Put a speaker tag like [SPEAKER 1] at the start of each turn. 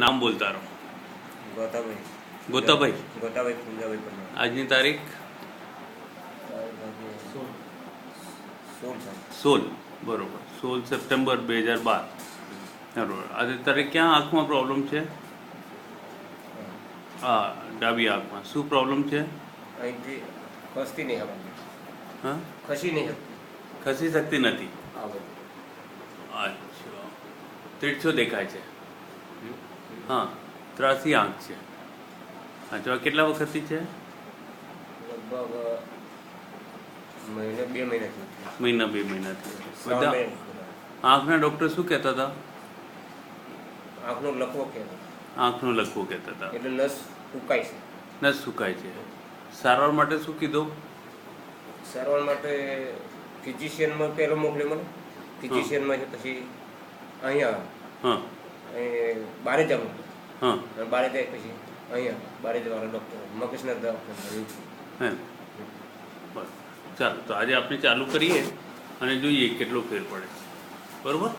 [SPEAKER 1] નામ બોલતા રહો. ગોતાભાઈ આજની તારીખ 16 બરોબર 16 સપ્ટેમ્બર 2012 બરોબર. આજે તારે ક્યાં આંખમાં પ્રોબ્લેમ છે? હા, ડાબી આંખમાં. શું પ્રોબ્લેમ છે?
[SPEAKER 2] અહીંથી ખસતી નહીં આવતી.
[SPEAKER 1] હા, ખસી શકતી નથી. અચ્છા, ત્રીસો દેખાય છે. હા, ત્રાસી આંખ છે. અચ્છા, કેટલા વખતથી છે?
[SPEAKER 2] લગભગ મહિને 2 મહિનાથી.
[SPEAKER 1] મહિના 2 મહિનાથી. બધા આંખના ડૉક્ટર શું કહેતા હતા?
[SPEAKER 2] આંખનો લકવો કહેતા.
[SPEAKER 1] આંખનો લકવો કહેતા હતા.
[SPEAKER 2] એટલે નસ સુકાય છે.
[SPEAKER 1] નસ સુકાય છે. સારવાર માટે શું કીધું?
[SPEAKER 2] સારવાર માટે ફિઝિશિયનમાં પહેલો મોકલે મને. ફિઝિશિયનમાં છે, પછી અહીંયા
[SPEAKER 1] હા
[SPEAKER 2] બારે જવાનું.
[SPEAKER 1] હા,
[SPEAKER 2] બારે જાય પછી અહીંયા બારે જવાના ડૉક્ટર મગજના દવાખાના.
[SPEAKER 1] હે બરાબર. ચાલો, તો આજે આપણે ચાલુ કરીએ અને જોઈએ કેટલો ફેર પડે. બરાબર.